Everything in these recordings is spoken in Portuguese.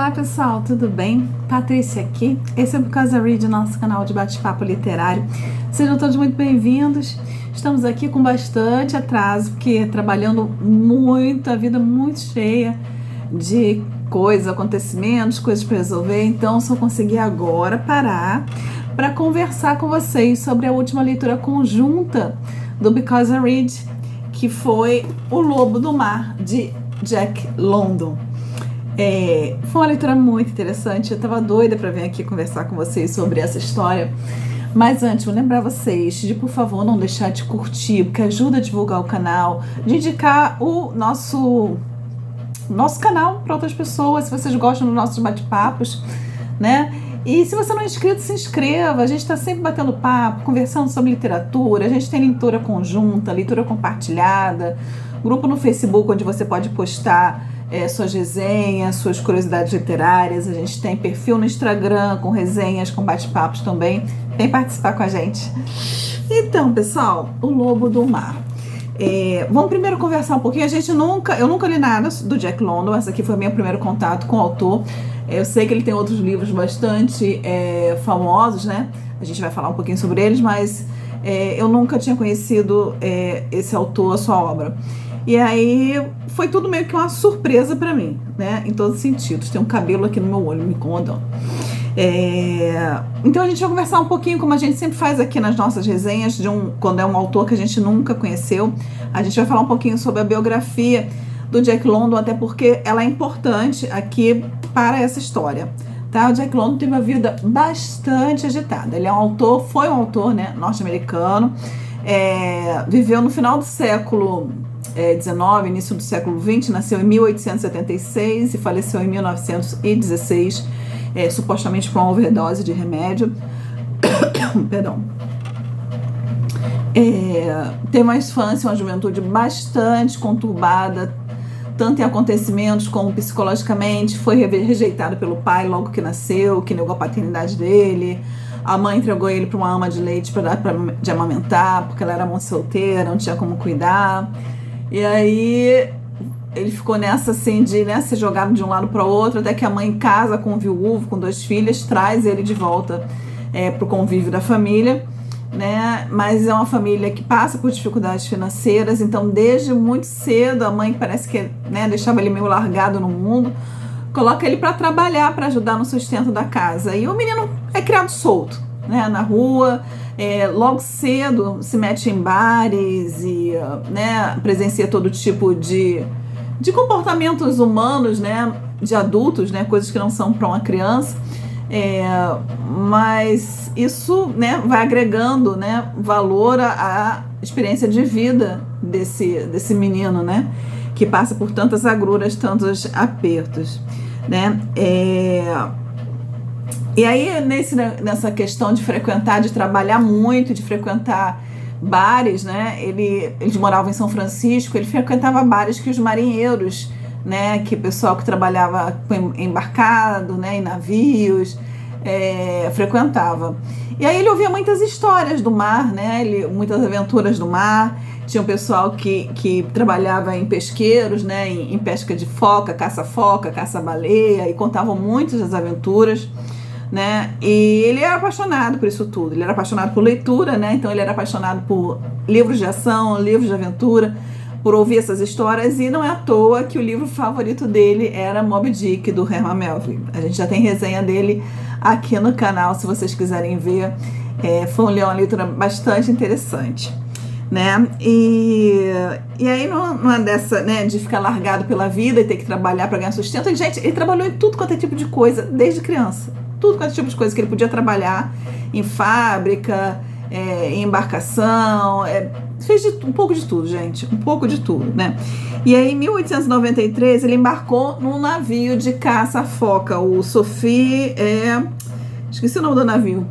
Olá pessoal, tudo bem? Patrícia aqui, esse é o Because I Read, nosso canal de bate-papo literário. Sejam todos muito bem-vindos. Estamos aqui com bastante atraso, porque trabalhando muito, a vida muito cheia de coisas, acontecimentos, coisas para resolver, então só consegui agora parar para conversar com vocês sobre a última leitura conjunta do Because I Read, que foi O Lobo do Mar, de Jack London. Foi uma leitura muito interessante, eu estava doida para vir aqui conversar com vocês sobre essa história, mas antes, vou lembrar vocês de, por favor, não deixar de curtir, porque ajuda a divulgar o canal, de indicar o nosso canal para outras pessoas, se vocês gostam dos nossos bate-papos, né? E se você não é inscrito, se inscreva, a gente está sempre batendo papo, conversando sobre literatura, a gente tem leitura conjunta, leitura compartilhada, grupo no Facebook onde você pode postar suas resenhas, suas curiosidades literárias. A gente tem perfil no Instagram com resenhas, com bate-papos também. Vem participar com a gente. Então, pessoal, O Lobo do Mar. Vamos primeiro conversar um pouquinho. Eu nunca li nada do Jack London. Essa aqui foi o meu primeiro contato com o autor. Eu sei que ele tem outros livros bastante famosos, né? A gente vai falar um pouquinho sobre eles, mas eu nunca tinha conhecido esse autor, a sua obra. E aí foi tudo meio que uma surpresa para mim, né? Em todos os sentidos. Tem um cabelo aqui no meu olho me incomodando. Então a gente vai conversar um pouquinho, como a gente sempre faz aqui nas nossas resenhas, quando é um autor que a gente nunca conheceu. A gente vai falar um pouquinho sobre a biografia do Jack London, até porque ela é importante aqui para essa história. Tá? O Jack London teve uma vida bastante agitada. Ele foi um autor, né, norte-americano, viveu no final do século XIX, início do século XX, nasceu em 1876 e faleceu em 1916, supostamente por uma overdose de remédio. Perdão. Teve uma infância, uma juventude bastante conturbada, tanto em acontecimentos como psicologicamente. Foi rejeitado pelo pai logo que nasceu, que negou a paternidade dele. A mãe entregou ele para uma ama de leite de amamentar, porque ela era mãe solteira, não tinha como cuidar. E aí ele ficou nessa assim, de ser jogado de um lado para o outro, até que a mãe casa com um viúvo, com 2 filhas, traz ele de volta para o convívio da família, né? Mas é uma família que passa por dificuldades financeiras, então desde muito cedo a mãe parece que deixava ele meio largado no mundo, coloca ele para trabalhar, para ajudar no sustento da casa. E o menino é criado solto, né, na rua. Logo cedo se mete em bares e presencia todo tipo de comportamentos humanos, né, de adultos, né, coisas que não são para uma criança, mas isso, né, vai agregando, né, valor à experiência de vida desse menino, né, que passa por tantas agruras, tantos apertos, né. E aí, nessa questão de frequentar, de trabalhar muito, de frequentar bares, né? Eles moravam em São Francisco, ele frequentava bares que os marinheiros, né? Que o pessoal que trabalhava embarcado, né? Em navios, frequentava. E aí ele ouvia muitas histórias do mar, né? Muitas aventuras do mar. Tinha um pessoal que trabalhava em pesqueiros, né? Em pesca de foca, caça-baleia, e contavam muitas das aventuras, né? E ele era apaixonado por isso tudo. Ele era apaixonado por leitura, né? Então ele era apaixonado por livros de ação, livros de aventura, por ouvir essas histórias, e não é à toa que o livro favorito dele era Moby Dick, do Herman Melville. A gente já tem resenha dele aqui no canal, se vocês quiserem ver. Foi uma leitura bastante interessante, né? E aí numa dessa, né, de ficar largado pela vida e ter que trabalhar para ganhar sustento, ele trabalhou em tudo quanto é tipo de coisa desde criança. Tudo quanto é tipo de coisa que ele podia trabalhar, em fábrica, em embarcação, fez um pouco de tudo, gente, um pouco de tudo, né? E aí, em 1893, ele embarcou num navio de caça-foca, o Sophie, esqueci o nome do navio,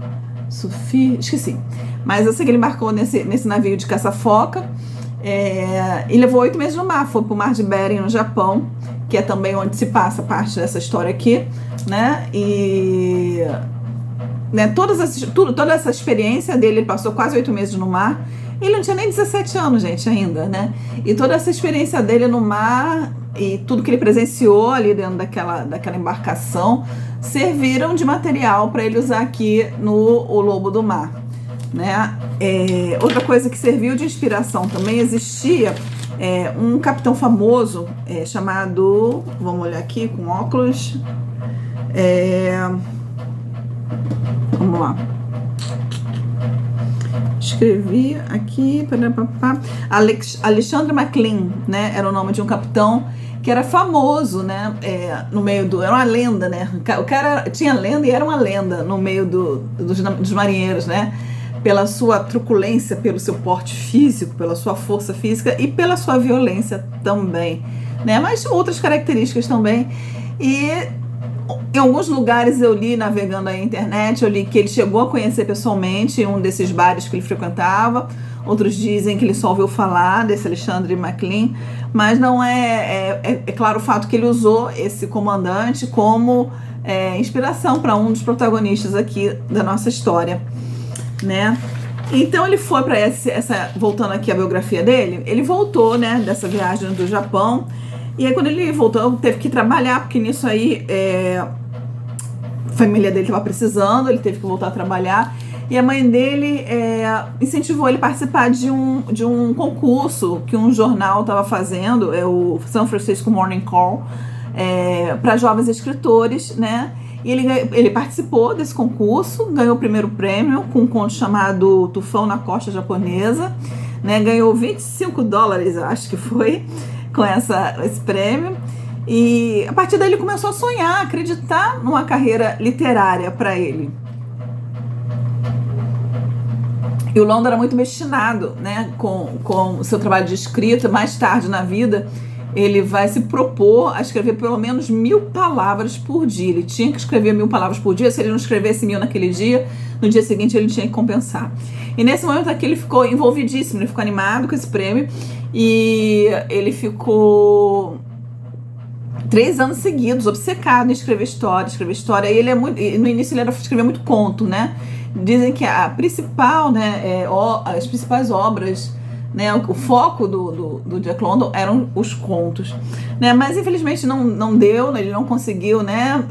Sophie, esqueci, mas eu sei que ele embarcou nesse navio de caça-foca, e levou 8 meses no mar, foi pro mar de Bering, no Japão, que é também onde se passa parte dessa história aqui, né? E toda essa experiência dele, ele passou quase 8 meses no mar. Ele não tinha nem 17 anos, gente, ainda, né? E toda essa experiência dele no mar e tudo que ele presenciou ali dentro daquela embarcação serviram de material para ele usar aqui no O Lobo do Mar, né? Outra coisa que serviu de inspiração também, existia um capitão famoso chamado, vamos olhar aqui com óculos, vamos lá, escrevi aqui, Alexandre McLean, né? Era o nome de um capitão que era famoso, né? No meio era uma lenda, né? O cara tinha lenda e era uma lenda no meio dos marinheiros, né? Pela sua truculência, pelo seu porte físico, pela sua força física e pela sua violência também, né? Mas outras características também. E em alguns lugares eu li, navegando na internet, eu li que ele chegou a conhecer pessoalmente um desses bares que ele frequentava. Outros dizem que ele só ouviu falar desse Alexandre McLean, mas não é claro o fato que ele usou esse comandante como inspiração para um dos protagonistas aqui da nossa história, né? Então ele foi para voltando aqui à biografia dele, ele voltou, né, dessa viagem do Japão. E aí quando ele voltou, teve que trabalhar, porque nisso aí a família dele estava precisando, ele teve que voltar a trabalhar. E a mãe dele incentivou ele a participar de um concurso que um jornal estava fazendo, o San Francisco Morning Call, para jovens escritores, né? E ele participou desse concurso, ganhou o primeiro prêmio com um conto chamado Tufão na Costa Japonesa, né? Ganhou $25, acho que foi, com esse prêmio. E a partir daí ele começou a sonhar, a acreditar numa carreira literária para ele. E o London era muito obstinado, né, com o seu trabalho de escrita. Mais tarde na vida, ele vai se propor a escrever pelo menos 1000 palavras por dia. Ele tinha que escrever 1000 palavras por dia. Se ele não escrevesse 1000 naquele dia, no dia seguinte ele tinha que compensar. E nesse momento aqui ele ficou envolvidíssimo, ele ficou animado com esse prêmio. E ele ficou 3 anos seguidos obcecado em escrever história. E ele no início ele escrevia muito conto, né? Dizem que a principal, né, as principais obras, né, o foco do Jack London eram os contos, né? Mas infelizmente não deu, né? Ele não conseguiu, né,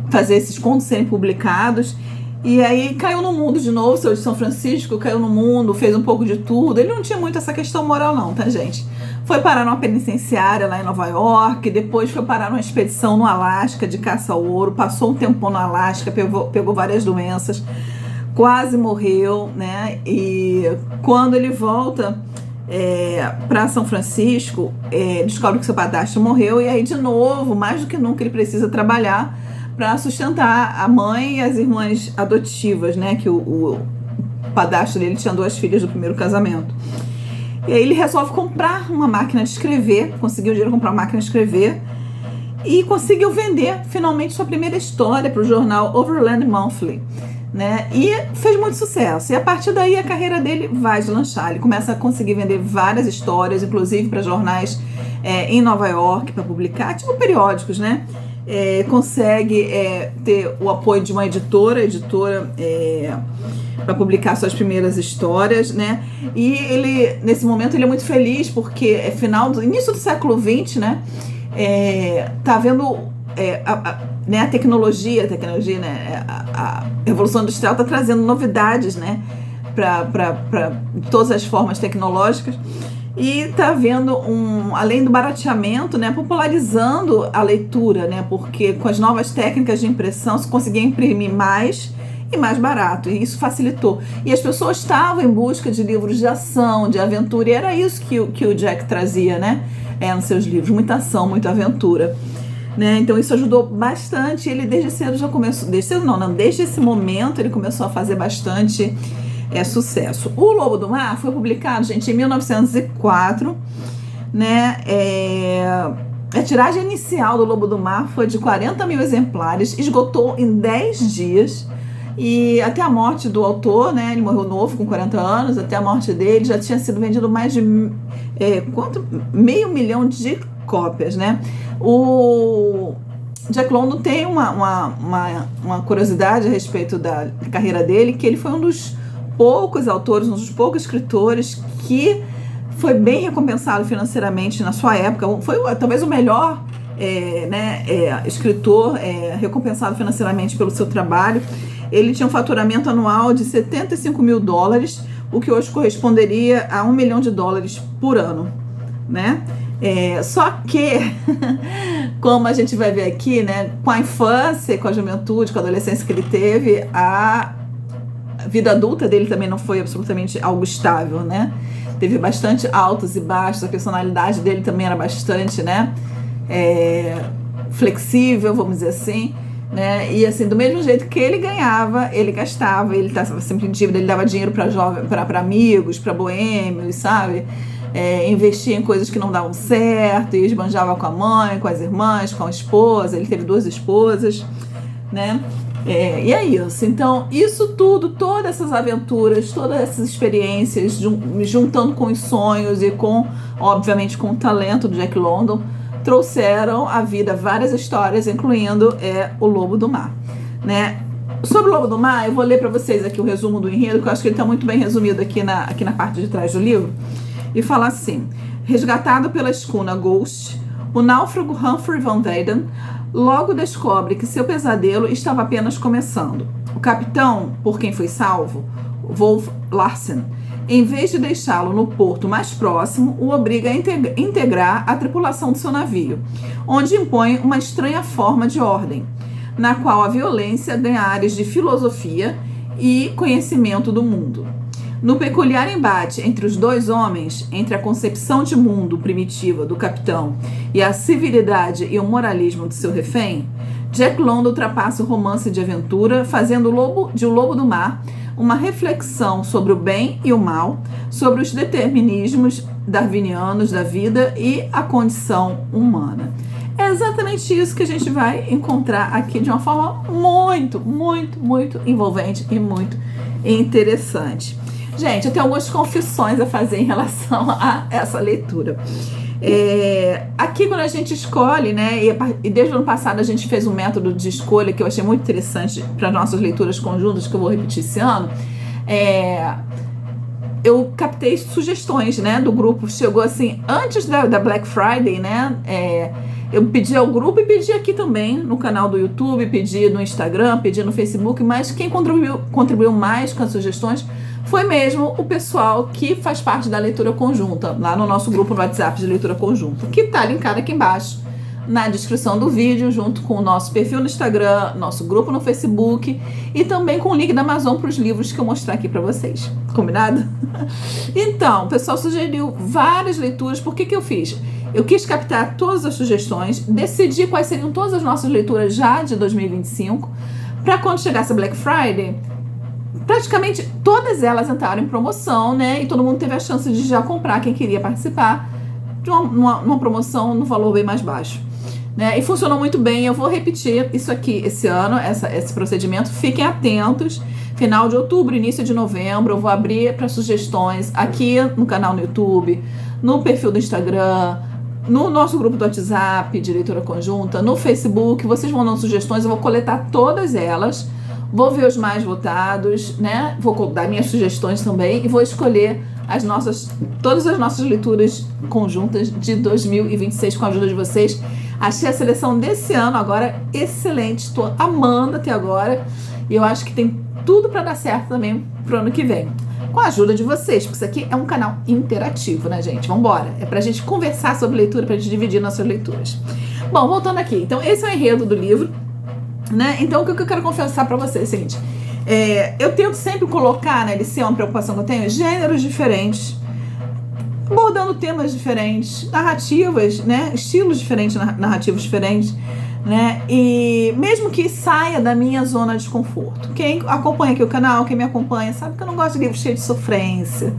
fazer esses contos serem publicados. E aí caiu no mundo de novo, seu de São Francisco, caiu no mundo, fez um pouco de tudo. Ele não tinha muito essa questão moral não, tá, gente? Foi parar numa penitenciária lá em Nova York, depois foi parar numa expedição no Alasca de caça ao ouro, passou um tempão no Alasca, pegou várias doenças, quase morreu, né? E quando ele volta para São Francisco, descobre que seu padrasto morreu, e aí de novo, mais do que nunca, ele precisa trabalhar para sustentar a mãe e as irmãs adotivas, né? Que o padrasto dele tinha 2 filhas do primeiro casamento. E aí ele resolve comprar uma máquina de escrever, conseguiu dinheiro para comprar uma máquina de escrever e conseguiu vender finalmente sua primeira história para o jornal Overland Monthly, né? E fez muito sucesso. E a partir daí a carreira dele vai deslanchar. Ele começa a conseguir vender várias histórias, inclusive para jornais em Nova York, para publicar, tipo periódicos, né? Consegue ter o apoio de uma editora para publicar suas primeiras histórias, né? E ele, nesse momento, ele é muito feliz porque início do século XX, né? Tá vendo a tecnologia, né? A evolução industrial está trazendo novidades, né? Para todas as formas tecnológicas. E está vendo, além do barateamento, né, popularizando a leitura, né, porque com as novas técnicas de impressão se conseguia imprimir mais e mais barato, e isso facilitou. E as pessoas estavam em busca de livros de ação, de aventura, e era isso que o Jack trazia, né, nos seus livros, muita ação, muita aventura. Né? Então isso ajudou bastante. Ele desde cedo já começou, desde esse momento ele começou a fazer bastante sucesso. O Lobo do Mar foi publicado, gente, em 1904, né? A tiragem inicial do Lobo do Mar foi de 40.000 exemplares, esgotou em 10 dias, e até a morte do autor, né? Ele morreu novo, com 40 anos, até a morte dele já tinha sido vendido mais de 500 mil de cópias, né? O Jack London tem uma curiosidade a respeito da carreira dele, que ele foi um dos poucos autores, um dos poucos escritores que foi bem recompensado financeiramente na sua época, foi talvez o melhor escritor recompensado financeiramente pelo seu trabalho. Ele tinha um faturamento anual de $75 mil, o que hoje corresponderia a $1 milhão por ano, né? Só que, como a gente vai ver aqui, né, com a infância, com a juventude, com a adolescência que ele teve, a vida adulta dele também não foi absolutamente algo estável, né? Teve bastante altos e baixos, a personalidade dele também era bastante, né, flexível, vamos dizer assim, né? E assim, do mesmo jeito que ele ganhava, ele gastava, ele estava sempre em dívida, ele dava dinheiro para amigos, para boêmios, sabe? Investia em coisas que não davam certo, e esbanjava com a mãe, com as irmãs, com a esposa. Ele teve 2 esposas, né? E é isso. Então, isso tudo, todas essas aventuras, todas essas experiências, juntando com os sonhos e com, obviamente, com o talento do Jack London, trouxeram à vida várias histórias, incluindo O Lobo do Mar, né? Sobre o Lobo do Mar, eu vou ler para vocês aqui o resumo do enredo, que eu acho que ele está muito bem resumido aqui na parte de trás do livro. E fala assim: resgatado pela escuna Ghost, o náufrago Humphrey Van Weyden logo descobre que seu pesadelo estava apenas começando. O capitão, por quem foi salvo, Wolf Larsen, em vez de deixá-lo no porto mais próximo, o obriga a integrar a tripulação do seu navio, onde impõe uma estranha forma de ordem, na qual a violência ganha áreas de filosofia e conhecimento do mundo. No peculiar embate entre os 2 homens, entre a concepção de mundo primitiva do capitão e a civilidade e o moralismo de seu refém, Jack London ultrapassa o romance de aventura, fazendo de O Lobo do Mar uma reflexão sobre o bem e o mal, sobre os determinismos darwinianos da vida e a condição humana. É exatamente isso que a gente vai encontrar aqui de uma forma muito, muito, muito envolvente e muito interessante. Gente, eu tenho algumas confissões a fazer em relação a essa leitura. Aqui, quando a gente escolhe, né, e desde o ano passado a gente fez um método de escolha que eu achei muito interessante para nossas leituras conjuntas, que eu vou repetir esse ano. Eu captei sugestões, né, do grupo. Chegou assim, antes da Black Friday, né, eu pedi ao grupo e pedi aqui também no canal do YouTube, pedi no Instagram, pedi no Facebook, mas quem contribuiu mais com as sugestões foi mesmo o pessoal que faz parte da leitura conjunta, lá no nosso grupo no WhatsApp de leitura conjunta, que tá linkado aqui embaixo na descrição do vídeo, junto com o nosso perfil no Instagram, nosso grupo no Facebook e também com o link da Amazon para os livros que eu mostrar aqui para vocês. Combinado? Então, o pessoal sugeriu várias leituras. Por que eu fiz? Eu quis captar todas as sugestões, decidi quais seriam todas as nossas leituras já de 2025, para quando chegasse a Black Friday, praticamente todas elas entraram em promoção, né? E todo mundo teve a chance de já comprar, quem queria participar, de uma promoção no valor bem mais baixo, né? E funcionou muito bem. Eu vou repetir isso aqui esse ano, esse procedimento. Fiquem atentos. Final de outubro, início de novembro, eu vou abrir para sugestões aqui no canal no YouTube, no perfil do Instagram, no nosso grupo do WhatsApp de leitura conjunta, no Facebook. Vocês vão dando sugestões, eu vou coletar todas elas, vou ver os mais votados, né? Vou dar minhas sugestões também e vou escolher todas as nossas leituras conjuntas de 2026 com a ajuda de vocês. Achei a seleção desse ano agora excelente, estou amando até agora e eu acho que tem tudo para dar certo também pro ano que vem. Com a ajuda de vocês, porque isso aqui é um canal interativo, né, gente? Vambora! É pra gente conversar sobre leitura, pra gente dividir nossas leituras. Bom, voltando aqui. Então, esse é o enredo do livro, né? Então, o que eu quero confessar pra vocês é o seguinte. Eu tento sempre colocar, né, LC, uma preocupação que eu tenho, gêneros diferentes, abordando temas diferentes, narrativas, né? Estilos diferentes, narrativos diferentes, né? E mesmo que saia da minha zona de conforto. Quem acompanha aqui o canal, quem me acompanha, sabe que eu não gosto de livro cheio de sofrência.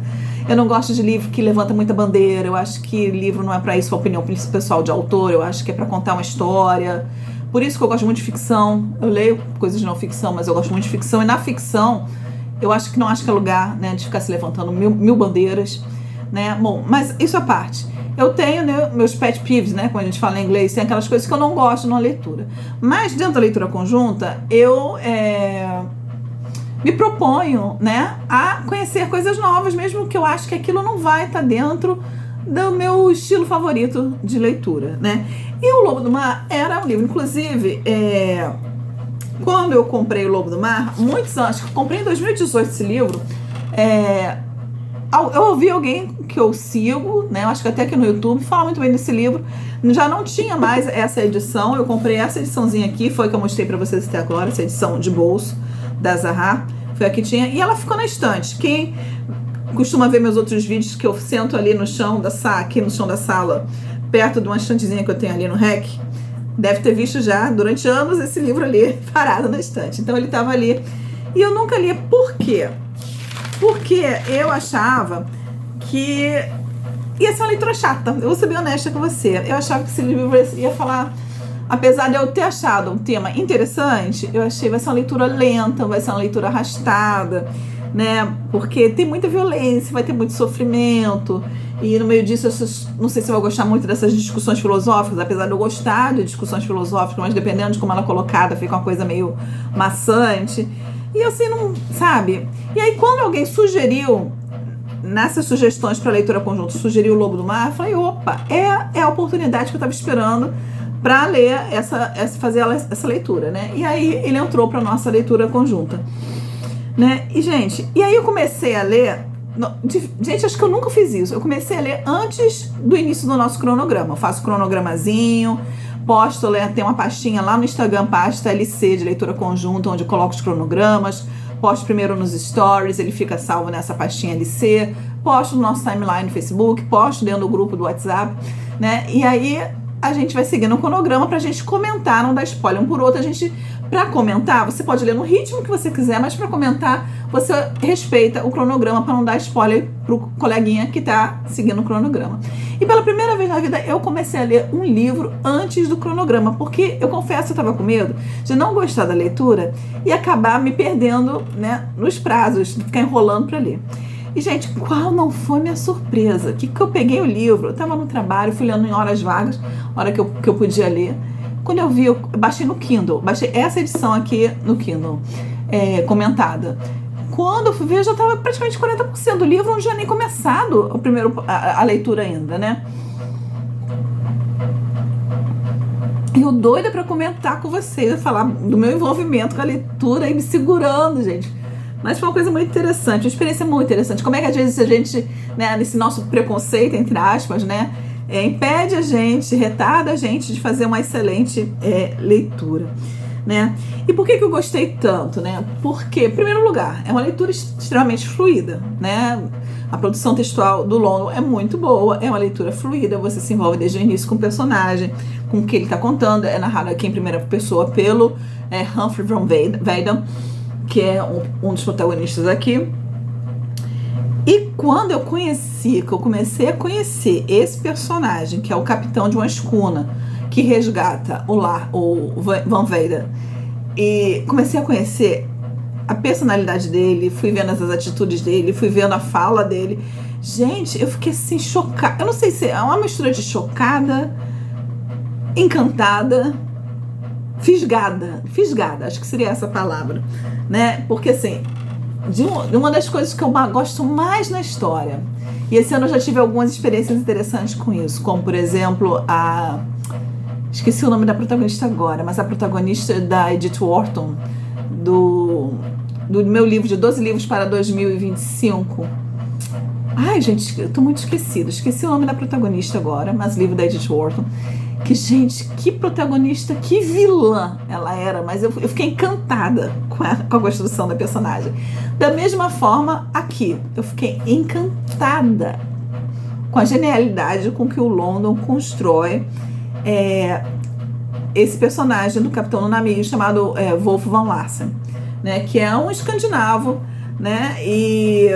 Eu não gosto de livro que levanta muita bandeira. Eu acho que livro não é para isso, a opinião pessoal de autor. Eu acho que é para contar uma história. Por isso que eu gosto muito de ficção. Eu leio coisas de não ficção, mas eu gosto muito de ficção. E na ficção, eu acho que é lugar, né, de ficar se levantando mil bandeiras, né? Bom, mas isso à parte. Eu tenho, né, meus pet peeves, né, quando a gente fala em inglês, tem aquelas coisas que eu não gosto na leitura. Mas dentro da leitura conjunta, eu me proponho, né, a conhecer coisas novas, mesmo que eu acho que aquilo não vai estar dentro do meu estilo favorito de leitura, né? E O Lobo do Mar era um livro, inclusive, quando eu comprei O Lobo do Mar, muitos anos, acho que eu comprei em 2018 esse livro, eu ouvi alguém que eu sigo, né, eu acho que até aqui no YouTube, fala muito bem desse livro, já não tinha mais essa edição, eu comprei essa ediçãozinha aqui, foi que eu mostrei pra vocês até agora, essa edição de bolso da Zahar, foi a que tinha, e ela ficou na estante. Quem costuma ver meus outros vídeos, que eu sento ali no chão da sala, aqui no chão da sala, perto de uma estantezinha que eu tenho ali no REC, deve ter visto já durante anos esse livro ali parado na estante. Então ele estava ali e eu nunca lia. Por quê? Porque eu achava que ia ser uma leitura chata. Eu vou ser bem honesta com você. Eu achava que esse livro ia falar, apesar de eu ter achado um tema interessante, eu achei que vai ser uma leitura lenta, vai ser uma leitura arrastada, né? Porque tem muita violência, vai ter muito sofrimento, e no meio disso, não sei se eu vou gostar muito dessas discussões filosóficas, apesar de eu gostar de discussões filosóficas, mas dependendo de como ela é colocada, fica uma coisa meio maçante, e assim, não, sabe? E aí, quando alguém sugeriu, nessas sugestões para leitura conjunta, sugeriu O Lobo do Mar, eu falei, opa, é a oportunidade que eu estava esperando para ler fazer essa leitura, né? E aí, ele entrou para nossa leitura conjunta, né? E, gente, e aí eu comecei a ler. Gente, acho que eu nunca fiz isso. Eu comecei a ler antes do início do nosso cronograma. Eu faço cronogramazinho, posto, tem uma pastinha lá no Instagram, pasta LC de leitura conjunta, onde eu coloco os cronogramas. Posto primeiro nos stories, ele fica salvo nessa pastinha LC. Posto no nosso timeline no Facebook, posto dentro do grupo do WhatsApp, né? E aí a gente vai seguindo o cronograma pra gente comentar, não dar spoiler um por outro. Pra comentar, você pode ler no ritmo que você quiser, mas pra comentar, você respeita o cronograma pra não dar spoiler pro coleguinha que tá seguindo o cronograma. E pela primeira vez na vida, eu comecei a ler um livro antes do cronograma, porque eu confesso que eu tava com medo de não gostar da leitura e acabar me perdendo, né, nos prazos, de ficar enrolando pra ler. E, gente, qual não foi minha surpresa? Que eu peguei o livro, eu tava no trabalho, fui lendo em horas vagas, hora que eu podia ler. Quando eu vi, eu baixei no Kindle, baixei essa edição aqui no Kindle, comentada. Quando eu fui ver, já estava praticamente 40% do livro, não tinha nem começado a leitura ainda, né? E eu doida para comentar com vocês, falar do meu envolvimento com a leitura e me segurando, gente. Mas foi uma coisa muito interessante, uma experiência muito interessante. Como é que às vezes a gente, né, nesse nosso preconceito, entre aspas, né, impede a gente, retarda a gente de fazer uma excelente leitura, né? E por que eu gostei tanto, né? Porque, em primeiro lugar, é uma leitura extremamente fluida, né? A produção textual do London é muito boa, é uma leitura fluida, você se envolve desde o início com o personagem, com o que ele está contando, é narrado aqui em primeira pessoa pelo Humphrey von Weyden, que é um dos protagonistas aqui. E quando eu comecei a conhecer esse personagem, que é o capitão de uma escuna, que resgata o Van Weyden, e comecei a conhecer a personalidade dele, fui vendo as atitudes dele, fui vendo a fala dele. Gente, eu fiquei assim, chocada. Eu não sei se é uma mistura de chocada, encantada, fisgada, acho que seria essa palavra, né? Porque assim, de uma das coisas que eu gosto mais na história, e esse ano eu já tive algumas experiências interessantes com isso, como por exemplo esqueci o nome da protagonista agora, mas a protagonista da Edith Wharton, do meu livro de 12 livros para 2025. Ai, gente, eu tô muito esquecida. Esqueci o nome da protagonista agora, mas livro da Edith Wharton. Que, gente, que protagonista, que vilã ela era, mas eu fiquei encantada com a construção da personagem. Da mesma forma, aqui, eu fiquei encantada com a genialidade com que o London constrói esse personagem do capitão no navio chamado Wolf van Larsen, né, que é um escandinavo, né, e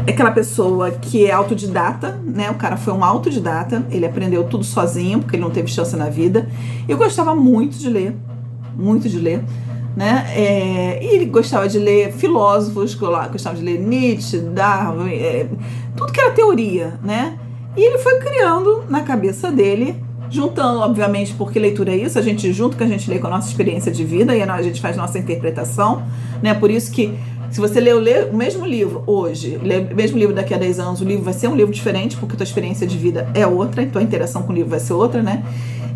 aquela pessoa que é autodidata, né, o cara foi um autodidata, ele aprendeu tudo sozinho, porque ele não teve chance na vida. Eu gostava muito de ler, né, e ele gostava de ler filósofos, gostava de ler Nietzsche, Darwin, tudo que era teoria, né, e ele foi criando na cabeça dele juntando, obviamente, porque leitura é isso, a gente junto que a gente lê com a nossa experiência de vida e a gente faz nossa interpretação, né? Por isso que se você ler o mesmo livro hoje, ler o mesmo livro daqui a 10 anos, o livro vai ser um livro diferente, porque a tua experiência de vida é outra, então a interação com o livro vai ser outra, né?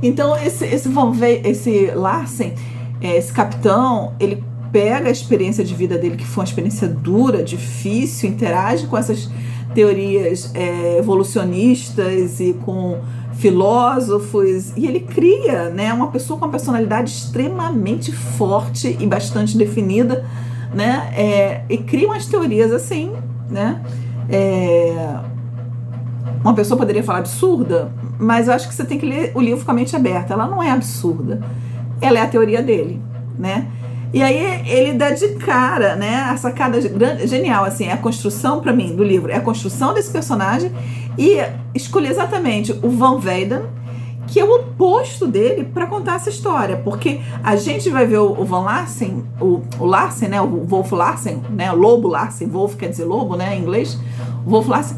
Então, esse Larsen, esse capitão, ele pega a experiência de vida dele, que foi uma experiência dura, difícil, interage com essas teorias evolucionistas e com filósofos, e ele cria, né, uma pessoa com uma personalidade extremamente forte e bastante definida, né, e cria umas teorias assim, né, uma pessoa poderia falar absurda, mas eu acho que você tem que ler o livro com a mente aberta. Ela não é absurda, ela é a teoria dele, né? E aí ele dá de cara, né? A sacada genial, assim, é a construção, para mim, do livro, é a construção desse personagem e escolher exatamente o Van Weyden, que é o oposto dele, para contar essa história, porque a gente vai ver o Van Larsen, o Larsen, né? O Wolf Larsen, né? O Lobo Larsen, Wolf quer dizer lobo, né? Em inglês, o Wolf Larsen,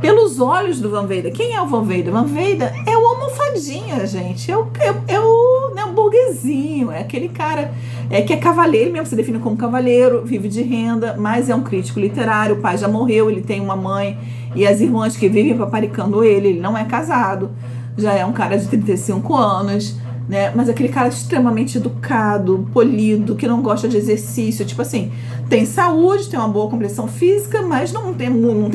pelos olhos do Van Weyden. Quem é o Van Weyden? Van Weyden é o almofadinha, gente. É o burguesinho. É aquele cara que é cavaleiro mesmo, se define como cavaleiro, vive de renda, mas é um crítico literário. O pai já morreu, ele tem uma mãe e as irmãs que vivem paparicando ele. Ele não é casado, já é um cara de 35 anos, né? Mas aquele cara extremamente educado, polido, que não gosta de exercício, tipo assim, tem saúde, tem uma boa compreensão física, mas não tem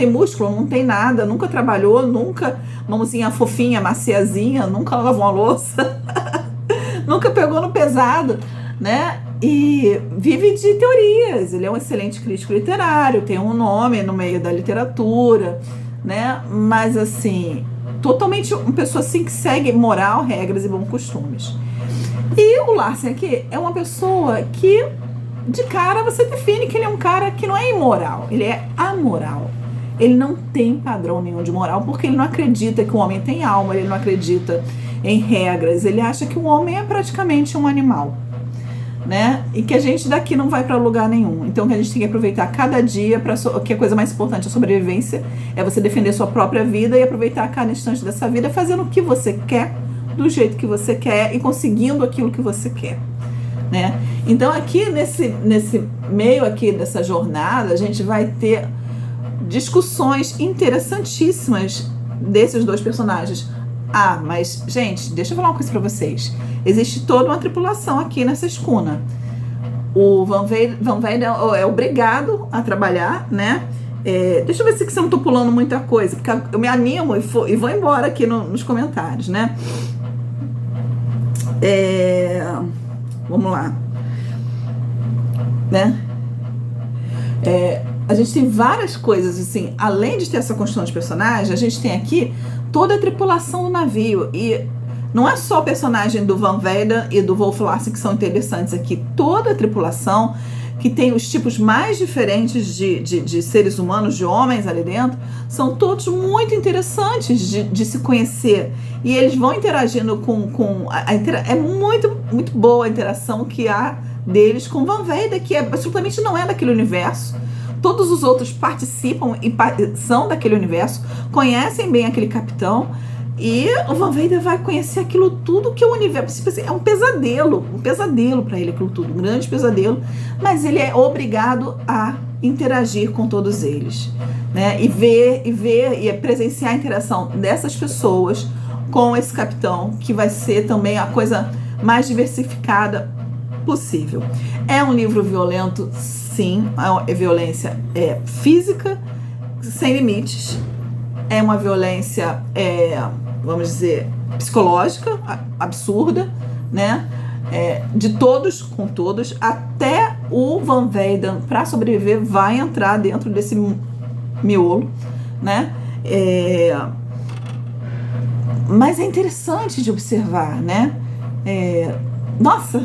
músculo, não tem nada, nunca trabalhou, nunca, mãozinha fofinha, maciazinha, nunca lavou uma louça, nunca pegou no pesado, né? E vive de teorias. Ele é um excelente crítico literário, tem um nome no meio da literatura, né? Mas assim, totalmente uma pessoa assim que segue moral, regras e bons costumes. E o Larsen aqui é uma pessoa que, de cara, você define que ele é um cara que não é imoral, ele é amoral. Ele não tem padrão nenhum de moral, porque ele não acredita que o homem tem alma, ele não acredita em regras, ele acha que o homem é praticamente um animal, né? E que a gente daqui não vai para lugar nenhum. Então que a gente tem que aproveitar cada dia, que a coisa mais importante, a sobrevivência, é você defender sua própria vida e aproveitar cada instante dessa vida fazendo o que você quer, do jeito que você quer e conseguindo aquilo que você quer, né? Então aqui nesse meio aqui dessa jornada, a gente vai ter discussões interessantíssimas desses dois personagens. Ah, mas, gente, deixa eu falar uma coisa pra vocês. Existe toda uma tripulação aqui nessa escuna. O Van Weyden é obrigado a trabalhar, né? Deixa eu ver se eu não tô pulando muita coisa, porque eu me animo e vou embora aqui nos comentários, né? Vamos lá. Né? A gente tem várias coisas, assim, além de ter essa construção de personagem, a gente tem aqui toda a tripulação do navio, e não é só o personagem do Van Weyden e do Wolf Larsen que são interessantes aqui, toda a tripulação, que tem os tipos mais diferentes de seres humanos, de homens ali dentro, são todos muito interessantes de se conhecer, e eles vão interagindo é muito, muito boa a interação que há deles com Van Weyden, que absolutamente não é daquele universo. Todos os outros participam e são daquele universo, conhecem bem aquele capitão, e o Van Weyden vai conhecer aquilo tudo que o universo... É um pesadelo para ele aquilo tudo, um grande pesadelo, mas ele é obrigado a interagir com todos eles, né? E ver e presenciar a interação dessas pessoas com esse capitão, que vai ser também a coisa mais diversificada possível. É um livro violento, sim, é violência física, sem limites, é uma violência, vamos dizer, psicológica, absurda, né? De todos com todos, até o Van Weyden, para sobreviver, vai entrar dentro desse miolo, né? Mas é interessante de observar, né? Nossa,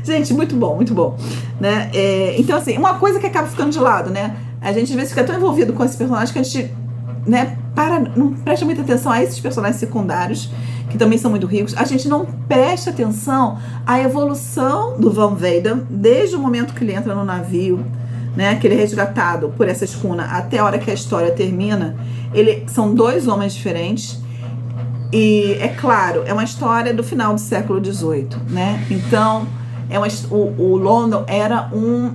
gente, muito bom, né? Então, assim, uma coisa que acaba ficando de lado, né? A gente às vezes fica tão envolvido com esse personagem que a gente, né, não presta muita atenção a esses personagens secundários, que também são muito ricos. A gente não presta atenção à evolução do Van Weyden, desde o momento que ele entra no navio, né, que ele é resgatado por essa escuna, até a hora que a história termina. São dois homens diferentes. E é claro, é uma história do final do século XVIII, né? Então, o London era um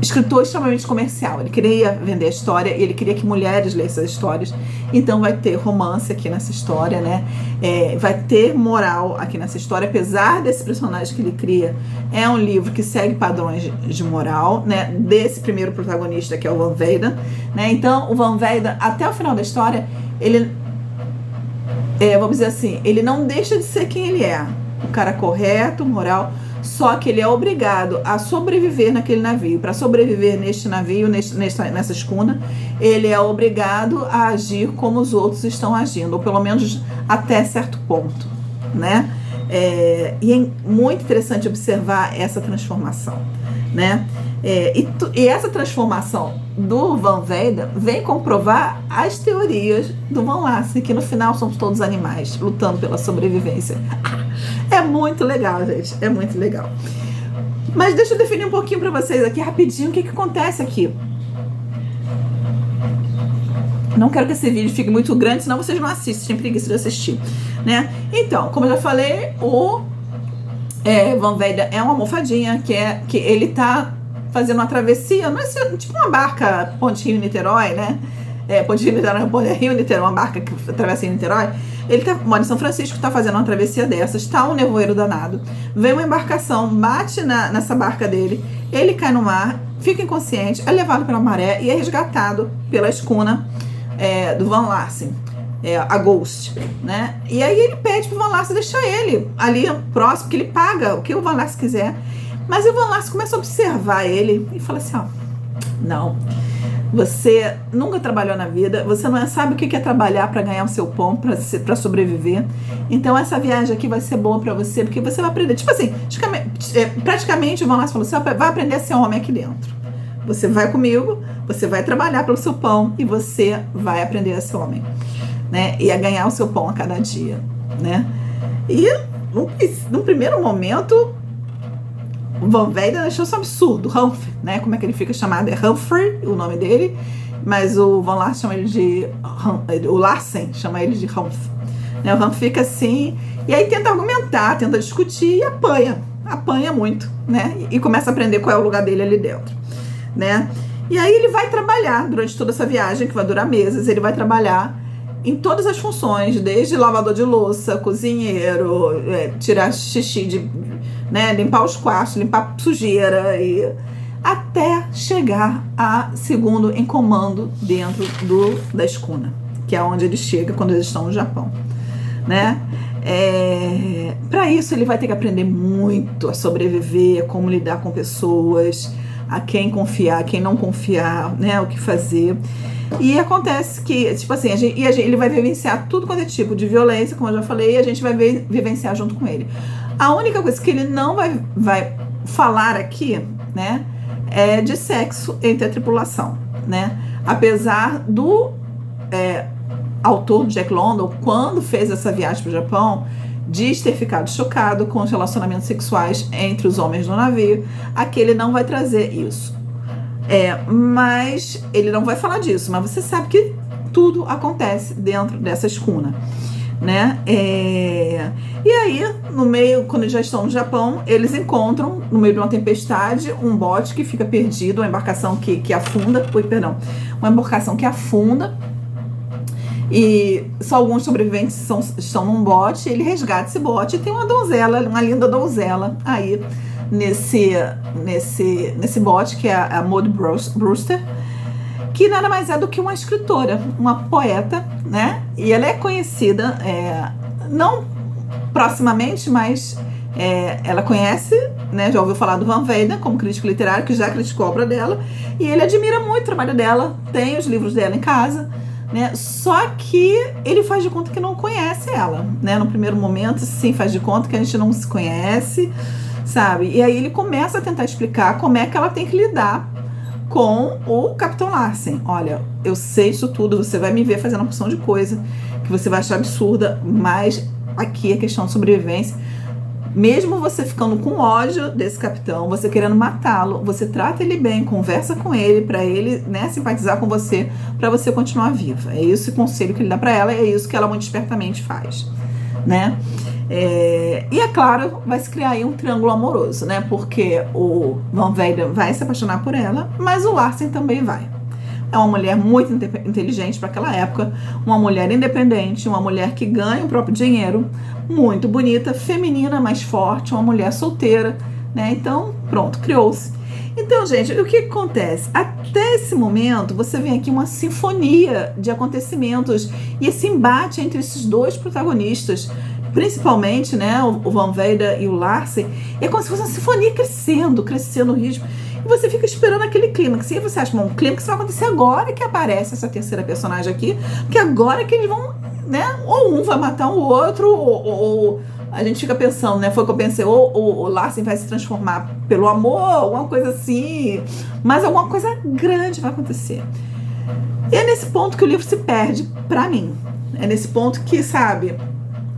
escritor extremamente comercial. Ele queria vender a história e ele queria que mulheres lessem as histórias. Então vai ter romance aqui nessa história, né? Vai ter moral aqui nessa história, apesar desse personagem que ele cria. É um livro que segue padrões de moral, né? Desse primeiro protagonista, que é o Van Weyden, né? Então o Van Weyden, até o final da história, ele vamos dizer assim, ele não deixa de ser quem ele é. O cara correto, moral, só que ele é obrigado a sobreviver naquele navio. Para sobreviver neste navio, nessa escuna, ele é obrigado a agir como os outros estão agindo, ou pelo menos até certo ponto, né? E é muito interessante observar essa transformação, né? E essa transformação do Van Weyden vem comprovar as teorias do Van Lassen, que no final somos todos animais lutando pela sobrevivência. É muito legal, gente, é muito legal. Mas deixa eu definir um pouquinho para vocês aqui rapidinho o que acontece aqui. Não quero que esse vídeo fique muito grande, senão vocês não assistem, tem preguiça de assistir, né? Então, como eu já falei, o Van Weyden é uma almofadinha que ele tá fazendo uma travessia, não é tipo uma barca Ponte Rio-Niterói, né? Ponte Rio-Niterói, Rio-Niterói, uma barca que atravessa em Niterói. Ele mora em São Francisco, está fazendo uma travessia dessas, está um nevoeiro danado, vem uma embarcação, bate nessa barca dele, ele cai no mar, fica inconsciente, é levado pela maré e é resgatado pela escuna do Van Lassen, a Ghost, né? E aí ele pede pro Van Lassen deixar ele ali próximo, que ele paga o que o Van Lassen quiser. Mas o Van Lassen começa a observar ele e fala assim, não, você nunca trabalhou na vida, você não sabe o que é trabalhar para ganhar o seu pão, para sobreviver. Então essa viagem aqui vai ser boa para você, porque você vai aprender, tipo assim, praticamente o Van Lassen falou, você vai aprender a ser homem aqui dentro. Você vai comigo, você vai trabalhar pelo seu pão e você vai aprender a ser homem, né? E a ganhar o seu pão a cada dia, né? E no primeiro momento, o Van Weyden achou isso um absurdo. Humphrey, né? Como é que ele fica chamado? É Humphrey, o nome dele, mas o Van Lassen chama ele de o Lassen chama ele de Humphrey, né? O Humphrey fica assim, e aí tenta argumentar, tenta discutir e apanha muito, né? E começa a aprender qual é o lugar dele ali dentro, né? E aí ele vai trabalhar durante toda essa viagem, que vai durar meses, ele vai trabalhar em todas as funções, desde lavador de louça, cozinheiro, tirar xixi, né, limpar os quartos, limpar sujeira, até chegar a segundo em comando dentro da escuna, que é onde ele chega quando eles estão no Japão, né? Para isso ele vai ter que aprender muito a sobreviver, como lidar com pessoas, a quem confiar, a quem não confiar, né, o que fazer. E acontece que, tipo assim, ele vai vivenciar tudo quanto é tipo de violência, como eu já falei, e a gente vai vivenciar junto com ele. A única coisa que ele não vai falar aqui, né, é de sexo entre a tripulação, né? Apesar do autor Jack London, quando fez essa viagem para o Japão, diz ter ficado chocado com os relacionamentos sexuais entre os homens do navio. Aqui ele não vai trazer isso. Mas ele não vai falar disso, mas você sabe que tudo acontece dentro dessa escuna, né? E aí, no meio, quando eles já estão no Japão, eles encontram, no meio de uma tempestade, um bote que fica perdido, uma embarcação que afunda, uma embarcação que afunda, e só alguns sobreviventes estão num bote. Ele resgata esse bote e tem uma donzela, uma linda donzela aí nesse bote, que é a Maud Brewster, que nada mais é do que uma escritora, uma poeta, né? E ela é conhecida, não proximamente, mas ela conhece, né? Já ouviu falar do Van Weyden como crítico literário, que já criticou a obra dela, e ele admira muito o trabalho dela, tem os livros dela em casa, né? Só que ele faz de conta que não conhece ela, né? No primeiro momento, sim, faz de conta que a gente não se conhece, sabe? E aí ele começa a tentar explicar como é que ela tem que lidar com o Capitão Larsen. Olha, eu sei isso tudo, você vai me ver fazendo uma porção de coisa que você vai achar absurda, mas aqui é questão de sobrevivência. Mesmo você ficando com ódio desse capitão, você querendo matá-lo, você trata ele bem, conversa com ele, para ele, né, simpatizar com você, para você continuar viva. É esse o conselho que ele dá para ela, é isso que ela muito espertamente faz, né? E é claro, vai se criar aí um triângulo amoroso, né? Porque o Van Weyden vai se apaixonar por ela, mas o Larsen também vai. É uma mulher muito inteligente para aquela época, uma mulher independente, uma mulher que ganha o próprio dinheiro, muito bonita, feminina, mais forte, uma mulher solteira, né? Então, pronto, criou-se. Então, gente, o que acontece? Até esse momento, você vê aqui uma sinfonia de acontecimentos e esse embate entre esses dois protagonistas, principalmente, né, o Van Weyden e o Larsen, é como se fosse uma sinfonia crescendo o ritmo. E você fica esperando aquele clímax. E aí você acha, bom, o clímax vai acontecer agora que aparece essa terceira personagem aqui, porque agora que eles vão, né, ou um vai matar o outro, ou a gente fica pensando, né, foi o que eu pensei, ou o Larsen vai se transformar pelo amor, alguma coisa assim, mas alguma coisa grande vai acontecer. E é nesse ponto que o livro se perde, pra mim. É nesse ponto que, sabe,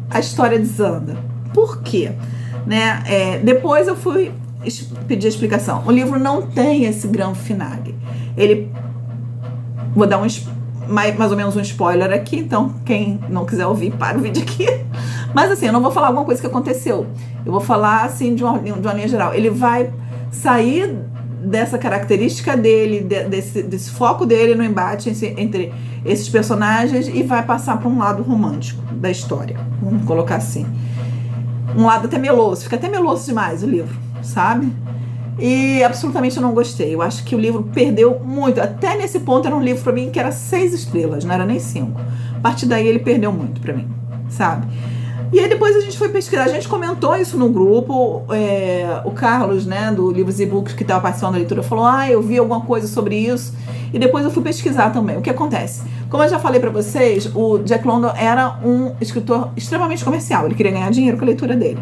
a história desanda. Por quê? Né? Depois eu fui pedir explicação. O livro não tem esse grande finale. Ele... Vou dar mais ou menos um spoiler aqui, então quem não quiser ouvir, para o vídeo aqui. Mas assim, eu não vou falar alguma coisa que aconteceu. Eu vou falar assim de uma linha geral. Ele vai sair dessa característica dele, desse foco dele no embate entre esses personagens e vai passar para um lado romântico da história. Vamos colocar assim. Um lado até meloso. Fica até meloso demais o livro, sabe? E absolutamente eu não gostei. Eu acho que o livro perdeu muito. Até nesse ponto era um livro para mim que era 6 estrelas, não era nem 5. A partir daí ele perdeu muito para mim, sabe? E aí depois a gente foi pesquisar, a gente comentou isso no grupo, o Carlos, né, do Livros e Books, que estava participando da leitura, falou, eu vi alguma coisa sobre isso, e depois eu fui pesquisar também. O que acontece? Como eu já falei para vocês, o Jack London era um escritor extremamente comercial, ele queria ganhar dinheiro com a leitura dele.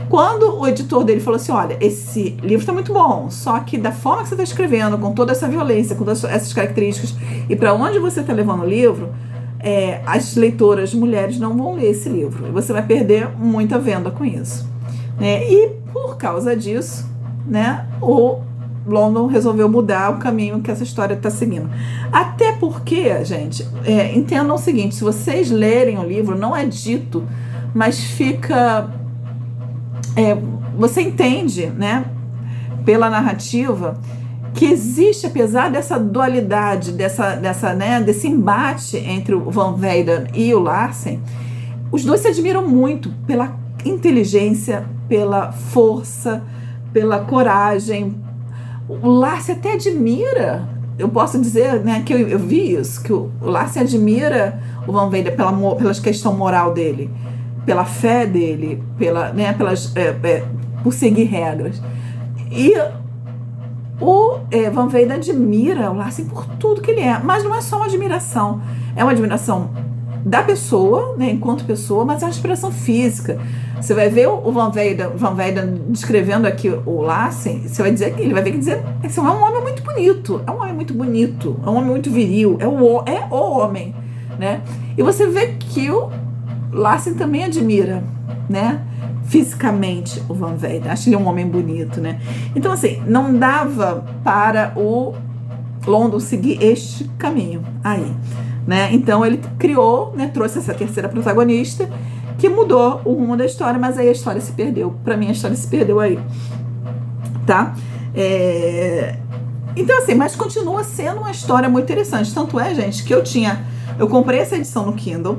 Quando o editor dele falou assim, olha, esse livro está muito bom, só que da forma que você está escrevendo, com toda essa violência, com todas essas características, e para onde você está levando o livro, as leitoras mulheres não vão ler esse livro. E você vai perder muita venda com isso. Né? E por causa disso, né, o London resolveu mudar o caminho que essa história está seguindo. Até porque, gente, entendam o seguinte, se vocês lerem o livro, não é dito, mas fica... você entende, né, pela narrativa, que existe, apesar dessa dualidade, desse embate entre o Van Weyden e o Larsen, os dois se admiram muito pela inteligência, pela força, pela coragem. O Larsen até admira, eu posso dizer, né, que eu vi isso, que o Larsen admira o Van Weyden pela questão moral dele, pela fé dele, por seguir regras. E o Van Weyden admira o Larsen por tudo que ele é, mas não é só uma admiração, é uma admiração da pessoa, né, enquanto pessoa, mas é uma admiração física. Você vai ver o Van Weyden descrevendo aqui o Larsen, você vai dizer que ele vai ver que dizer que é um homem muito bonito, é um homem muito bonito, é um homem muito viril, é o homem, né? E você vê que o Larsen também admira, né, fisicamente o Van Weyden, acho ele um homem bonito, né? Então assim, não dava para o London seguir este caminho aí, né? Então ele criou, né, trouxe essa terceira protagonista que mudou o rumo da história, mas aí a história se perdeu. Para mim a história se perdeu aí, tá? Então assim, mas continua sendo uma história muito interessante, tanto é, gente, que eu comprei essa edição no Kindle,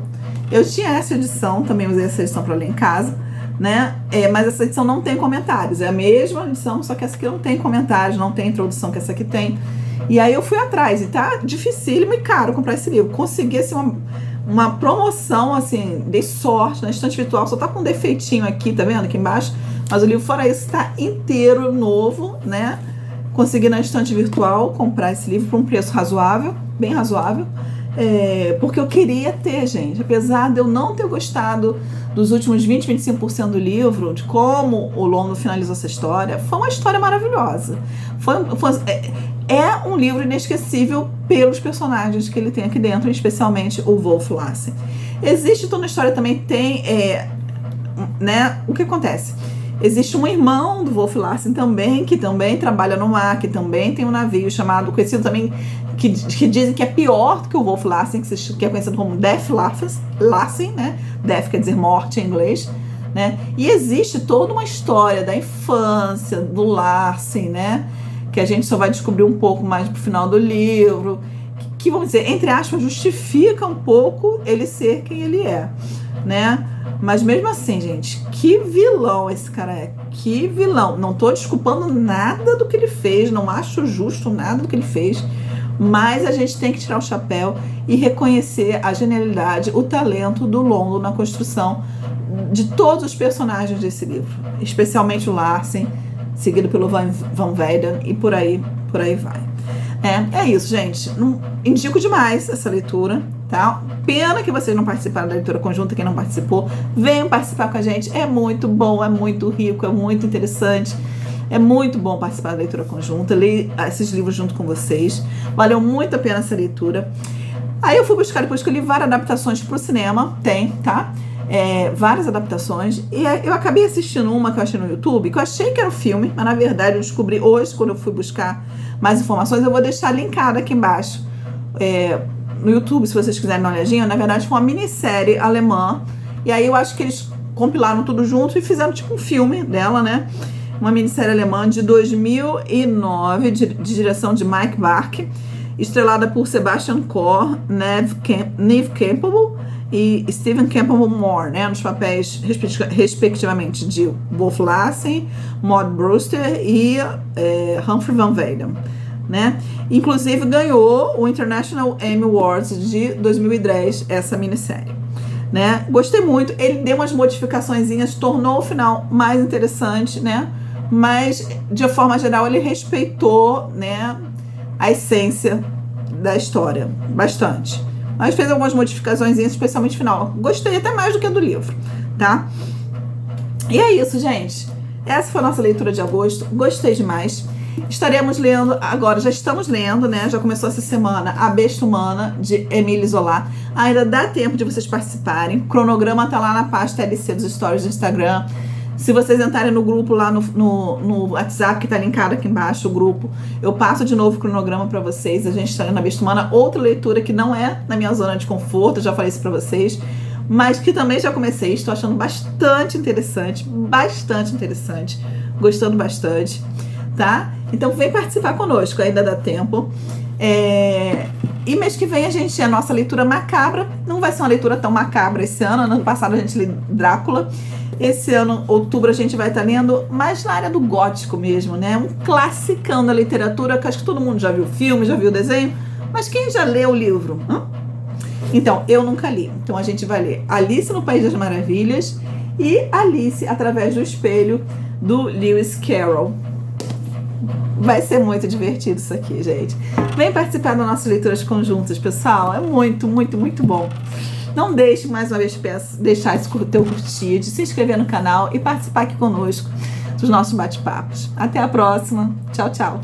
eu tinha essa edição, também usei essa edição para ler em casa, né? Mas essa edição não tem comentários, é a mesma edição, só que essa aqui não tem comentários, não tem introdução que essa aqui tem. E aí eu fui atrás, e tá dificílimo e caro comprar esse livro. Consegui assim, uma promoção, assim, dei sorte na estante virtual, só tá com um defeitinho aqui, tá vendo? Aqui embaixo, mas o livro fora isso tá inteiro novo, né? Consegui na estante virtual comprar esse livro por um preço razoável, bem razoável. Porque eu queria ter, gente, apesar de eu não ter gostado dos últimos 20-25% do livro, de como o London finalizou essa história, foi uma história maravilhosa. É um livro inesquecível pelos personagens que ele tem aqui dentro, especialmente o Wolf Larsen. Existe toda a história também, tem, né, o que acontece? Existe um irmão do Wolf Larsen também, que também trabalha no mar, que também tem um navio chamado, conhecido também, que dizem que é pior do que o Wolf Larsen, que é conhecido como Death Larsen, né? Death quer dizer morte em inglês, né? E existe toda uma história da infância do Larsen, né? Que a gente só vai descobrir um pouco mais pro final do livro, que vamos dizer, entre aspas, justifica um pouco ele ser quem ele é, né? Mas mesmo assim, gente, que vilão esse cara é. Que vilão. Não tô desculpando nada do que ele fez, não acho justo nada do que ele fez, mas a gente tem que tirar o chapéu e reconhecer a genialidade, o talento do Londo na construção de todos os personagens desse livro, especialmente o Larsen, seguido pelo Van Weyden, e por aí vai. É isso, gente. Indico demais essa leitura, tá? Pena que vocês não participaram da leitura conjunta, quem não participou, venham participar com a gente. É muito bom, é muito rico, é muito interessante. É muito bom participar da leitura conjunta, ler esses livros junto com vocês. Valeu muito a pena essa leitura. Aí eu fui buscar, depois que eu li várias adaptações pro cinema, tá? Várias adaptações, e eu acabei assistindo uma que eu achei no YouTube, que eu achei que era um filme, mas na verdade eu descobri hoje, quando eu fui buscar mais informações. Eu vou deixar linkado aqui embaixo no YouTube, se vocês quiserem dar uma olhadinha. Na verdade foi uma minissérie alemã, e aí eu acho que eles compilaram tudo junto e fizeram tipo um filme dela, né? Uma minissérie alemã de 2009, de direção de Mike Bark, estrelada por Sebastian Korr, Neve Campbell e Stephen Campbell Moore, né, nos papéis respectivamente de Wolf Larsen, Maud Brewster e Humphrey Van Weyden, né? Inclusive ganhou o International Emmy Awards de 2010 essa minissérie, né? Gostei muito. Ele deu umas modificaçõezinhas, tornou o final mais interessante, né? Mas de forma geral ele respeitou, né, a essência da história bastante. Mas fez algumas modificações, especialmente no final. Gostei até mais do que a do livro, tá? E é isso, gente. Essa foi a nossa leitura de agosto. Gostei demais. Estaremos lendo agora, já estamos lendo, né? Já começou essa semana, A Besta Humana, de Émile Zola. Ainda dá tempo de vocês participarem. O cronograma tá lá na pasta LC dos stories do Instagram. Se vocês entrarem no grupo lá no WhatsApp, que tá linkado aqui embaixo, o grupo, eu passo de novo o cronograma para vocês. A gente está lendo A Besta Humana, outra leitura que não é na minha zona de conforto, eu já falei isso para vocês, mas que também já comecei, estou achando bastante interessante, gostando bastante, tá? Então vem participar conosco, ainda dá tempo. E mês que vem a nossa leitura macabra não vai ser uma leitura tão macabra esse ano. Ano passado a gente leu Drácula. Esse ano, outubro, a gente vai estar lendo mais na área do gótico mesmo, né? Um classicão da literatura, que acho que todo mundo já viu o filme, já viu o desenho, mas quem já leu o livro? Então, eu nunca li. Então a gente vai ler Alice no País das Maravilhas e Alice através do Espelho, do Lewis Carroll. Vai ser muito divertido isso aqui, gente. Vem participar das nossas leituras conjuntas, pessoal. É muito, muito, muito bom. Não deixe, mais uma vez, deixar esse teu curtir, de se inscrever no canal e participar aqui conosco dos nossos bate-papos. Até a próxima. Tchau, tchau.